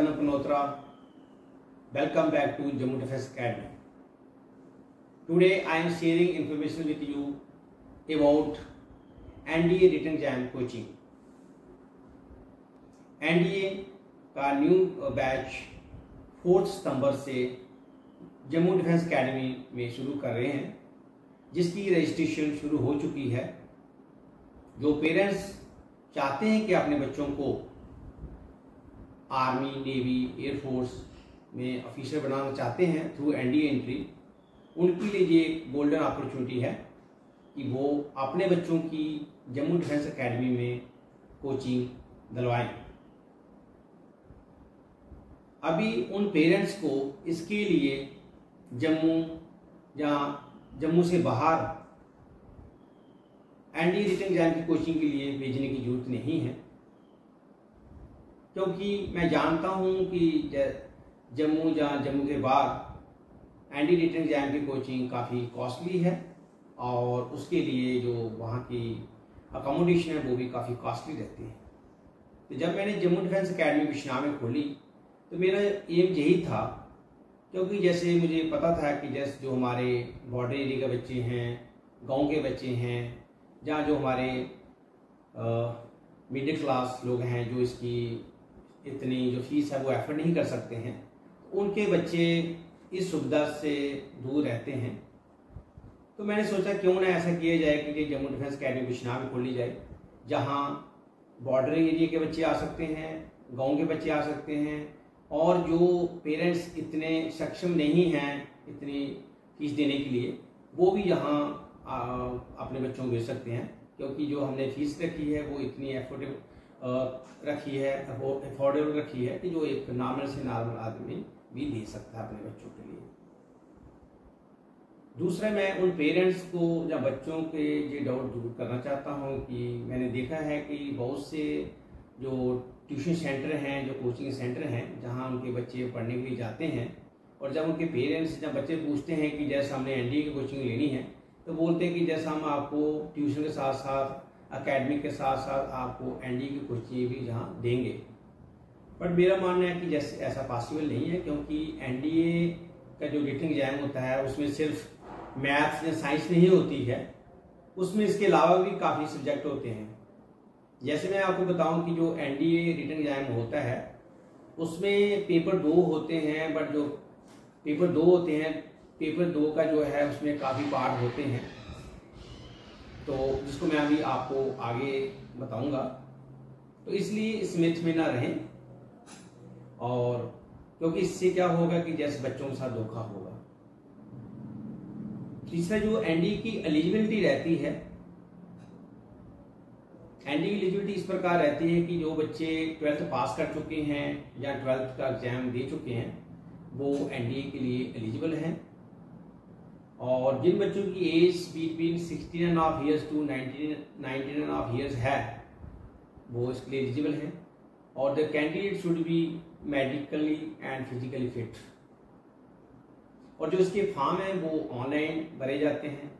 Arnab Panotra. Welcome back to Jammu Defence Academy. Today I am sharing information with you about NDA written exam coaching. NDA का new batch 4 सितंबर से Jammu defence academy में शुरू कर रहे हैं, जिसकी registration शुरू हो चुकी है। जो पेरेंट्स चाहते हैं कि अपने बच्चों को आर्मी, नेवी, एयरफोर्स में ऑफिसर बनाना चाहते हैं थ्रू एनडीए एंट्री, उनके लिए ये एक गोल्डन अपॉर्चुनिटी है कि वो अपने बच्चों की जम्मू डिफेंस एकेडमी में कोचिंग दिलवाएं। अभी उन पेरेंट्स को इसके लिए जम्मू या जम्मू से बाहर एनडीए रिटन एग्जाम की कोचिंग के लिए भेजने की जरूरत नहीं है, क्योंकि मैं जानता हूं कि जम्मू या जम्मू के बाद एनडीए रिटन एग्जाम की कोचिंग काफ़ी कॉस्टली है और उसके लिए जो वहाँ की अकोमोडेशन है वो भी काफ़ी कॉस्टली रहती है। तो जब मैंने जम्मू डिफेंस एकेडमी बिश्नाह में खोली तो मेरा एम यही था, क्योंकि जैसे मुझे पता था कि जैसे जो हमारे बॉर्डर एरिया के बच्चे हैं, गांव के बच्चे हैं, जहाँ जो हमारे मिडिल क्लास लोग हैं जो इसकी इतनी जो फीस है वो एफर्ड नहीं कर सकते हैं, उनके बच्चे इस सुविधा से दूर रहते हैं। तो मैंने सोचा क्यों ना ऐसा किया जाए कि जम्मू डिफेंस एकेडमी बिश्नाह में खोली जाए, जहाँ बॉर्डर एरिया के बच्चे आ सकते हैं, गांव के बच्चे आ सकते हैं, और जो पेरेंट्स इतने सक्षम नहीं हैं इतनी फीस देने के लिए, वो भी यहाँ अपने बच्चों को भेज सकते हैं, क्योंकि जो हमने फीस रखी है वो इतनी अफोर्डेबल रखी है कि जो एक नॉर्मल से नॉर्मल आदमी भी दे सकता है अपने बच्चों के लिए। दूसरा, मैं उन पेरेंट्स को या बच्चों के ये डाउट दूर करना चाहता हूँ कि मैंने देखा है कि बहुत से जो ट्यूशन सेंटर हैं, जो कोचिंग सेंटर हैं, जहाँ उनके बच्चे पढ़ने के लिए जाते हैं, और जब उनके पेरेंट्स जब बच्चे पूछते हैं कि जैसे हमने एनडीए की कोचिंग लेनी है, तो बोलते हैं कि जैसा हम आपको ट्यूशन के साथ साथ एकेडमिक के साथ साथ आपको एनडीए की कोचिंग भी जहाँ देंगे। बट मेरा मानना है कि जैसे ऐसा पॉसिबल नहीं है, क्योंकि एनडीए का जो रिटन एग्जाम होता है उसमें सिर्फ मैथ्स या साइंस नहीं होती है, उसमें इसके अलावा भी काफ़ी सब्जेक्ट होते हैं। जैसे मैं आपको बताऊं कि जो एनडीए रिटन एग्जाम होता है उसमें पेपर 2 होते हैं, बट जो पेपर 2 होते हैं, पेपर 2 का जो है उसमें काफ़ी पार्ट होते हैं, तो जिसको मैं अभी आपको आगे बताऊंगा। तो इसलिए इस मिथ में ना रहें, और क्योंकि इससे क्या होगा कि जैसे बच्चों के साथ धोखा होगा। तीसरा, जो एनडीए की एलिजिबिलिटी रहती है, एनडीए की एलिजिबिलिटी इस प्रकार रहती है कि जो बच्चे 12th पास कर चुके हैं या 12th का एग्जाम दे चुके हैं वो एनडीए के लिए एलिजिबल हैं, और जिन बच्चों की age between 16.5 years to 19.5 years है वो इसके लिए एलिजिबल हैं, और the candidate should be medically and physically fit. और जो इसके फॉर्म है वो ऑनलाइन भरे जाते हैं।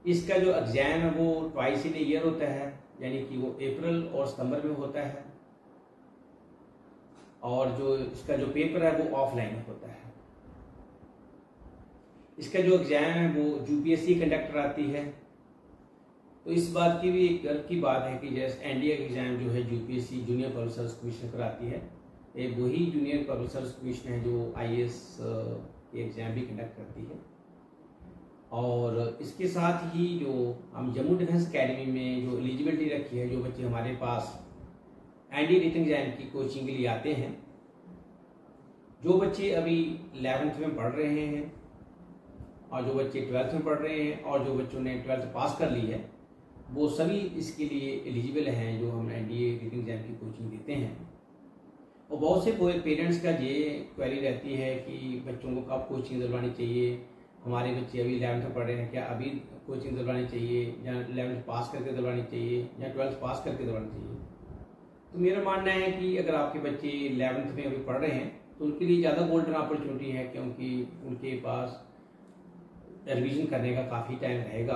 इसका जो एग्जाम है वो ट्वाइस इन ईयर होता है, यानी कि वो अप्रैल और सितंबर में होता है, और जो इसका जो पेपर है वो ऑफलाइन होता है। इसका जो एग्जाम है वो यूपीएससी कंडक्ट कराती है। तो इस बात की भी एक गर्व की बात है कि जैसे एनडीए का एग्जाम जो है UPSC junior public service commission कराती है, ये वही जूनियर पब्लिक सर्विस कमीशन है जो आईएएस के एग्जाम भी कंडक्ट करती है। और इसके साथ ही जो हम जम्मू डिफेंस एकेडमी में जो एलिजिबिलिटी रखी है, जो बच्चे हमारे पास एनडीए रिटन एग्जाम की कोचिंग के लिए आते हैं, जो बच्चे अभी 11th में पढ़ रहे हैं, और जो बच्चे 12th में पढ़ रहे हैं, और जो बच्चों ने 12th पास कर ली है, वो सभी इसके लिए एलिजिबल हैं जो हम एनडीए रिटन एग्जाम की कोचिंग देते हैं। और बहुत से पेरेंट्स का ये क्वेरी रहती है कि बच्चों को कब कोचिंग दिलवानी चाहिए, हमारे बच्चे अभी 11th में पढ़ रहे हैं, क्या अभी कोचिंग दिलवानी चाहिए, या 11th पास करके दिलवानी चाहिए, या 12th पास करके दिलवानी चाहिए। तो मेरा मानना है कि अगर आपके बच्चे 11th में अभी पढ़ रहे हैं तो उनके लिए ज़्यादा गोल्डन अपॉर्चुनिटी है, क्योंकि उनके पास रिवीजन करने का काफ़ी टाइम रहेगा।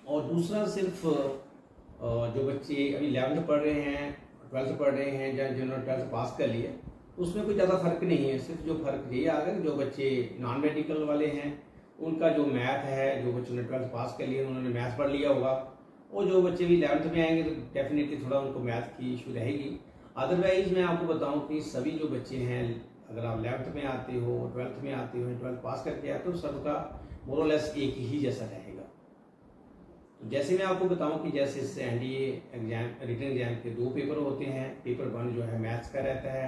और दूसरा, सिर्फ जो बच्चे अभी 11th पढ़ रहे हैं ट्वेल्थ पढ़ रहे हैं या जिन्होंने ट्वेल्थ पास कर लिया, उसमें कोई ज़्यादा फर्क नहीं है। सिर्फ जो फर्क ये आ गया, जो बच्चे नॉन मेडिकल वाले हैं उनका जो मैथ है, जो बच्चों ने ट्वेल्थ पास कर लिया उन्होंने मैथ पढ़ लिया होगा, और जो बच्चे भी 11th में आएंगे तो डेफिनेटली थोड़ा उनको मैथ की इशू रहेगी। अदरवाइज मैं आपको बताऊं कि सभी जो बच्चे हैं, अगर आप 11th में आते हो, 12th में आते हो, 12th पास करके आते हो, सबका मोरलेस एक ही जैसा रहेगा। तो जैसे मैं आपको बताऊं कि जैसे इससे एनडीए एग्जाम रिटन एग्जाम के 2 पेपर होते हैं। पेपर 1 जो है मैथ्स का रहता है,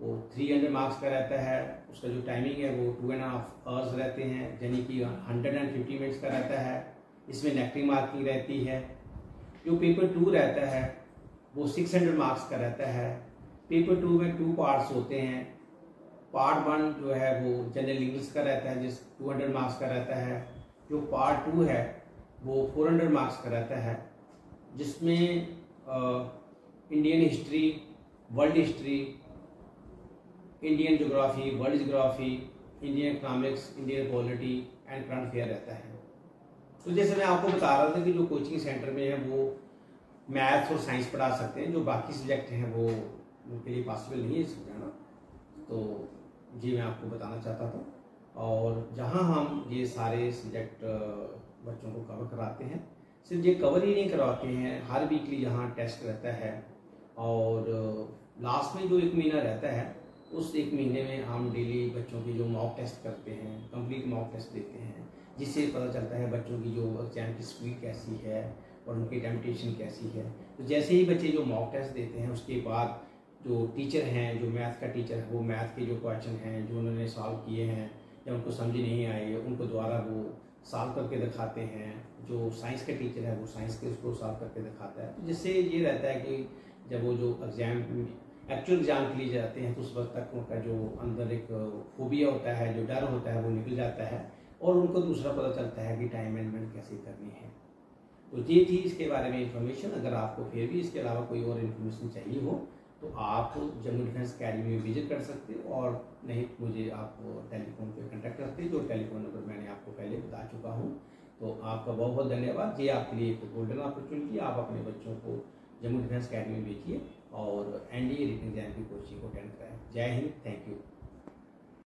वो 300 मार्क्स का रहता है। उसका जो टाइमिंग है वो 2.5 आवर्स रहते हैं, यानी कि 150 मिनट्स का रहता है। इसमें नेगेटिव मार्किंग रहती है। जो पेपर 2 रहता है वो 600 मार्क्स का रहता है। पेपर 2 में 2 पार्ट्स होते हैं। पार्ट 1 जो है वो जनरल इंग्लिश का रहता है, जिस 200 मार्क्स का रहता है। जो पार्ट 2 है वो 400 मार्क्स का रहता है, जिसमें Indian history, world history, Indian geography, world geography, Indian economics, Indian polity and current affair रहता है। तो जैसे मैं आपको बता रहा था कि जो कोचिंग सेंटर में है वो मैथ्स और साइंस पढ़ा सकते हैं, जो बाकी सब्जेक्ट हैं वो उनके लिए पॉसिबल नहीं है समझाना। तो जी मैं आपको बताना चाहता था। और जहाँ हम ये सारे सब्जेक्ट बच्चों को कवर कराते हैं, सिर्फ ये कवर ही नहीं करवाते हैं, हर वीकली यहाँ टेस्ट रहता है। और लास्ट में जो 1 महीना रहता है, उस 1 महीने में हम डेली बच्चों की जो मॉक टेस्ट करते हैं, कंप्लीट मॉक टेस्ट देते हैं, जिससे पता चलता है बच्चों की जो एग्जाम की स्पीड कैसी है और उनकी टेम्पटेशन कैसी है। तो जैसे ही बच्चे जो मॉक टेस्ट देते हैं, उसके बाद जो टीचर हैं, जो मैथ का टीचर है, वो मैथ के जो क्वेश्चन हैं जो उन्होंने सॉल्व किए हैं या उनको समझ नहीं आए, उनको दोबारा वो सॉल्व करके दिखाते हैं। जो साइंस का टीचर है वो साइंस के उसको सॉल्व करके दिखाता है। तो जिससे ये रहता है कि जब वो जो एक्चुअल एग्जाम के लिए जाते हैं तो उस वक्त तक उनका जो अंदर एक फोबिया होता है, जो डर होता है, वो निकल जाता है और उनको दूसरा पता चलता है कि टाइम मैनेजमेंट कैसे करनी है। तो ये थी इसके बारे में इंफॉर्मेशन। अगर आपको फिर भी इसके अलावा कोई और इन्फॉर्मेशन चाहिए हो तो आप जम्मू डिफेंस अकेडमी में विजिट कर सकते हो, और नहीं मुझे आप टेलीफोन पे कांटेक्ट करते हैं, जो टेलीफोन नंबर मैंने आपको पहले बता चुका हूँ। तो आपका बहुत बहुत धन्यवाद। ये आपके लिए एक गोल्डन अपॉर्चुनिटी। आप अपने बच्चों को जम्मू डिफेंस अकेडमी में भेजिए और एनडीए रिटन एग्जाम की कोचिंग को अटेंड कराएं। जय हिंद, थैंक यू।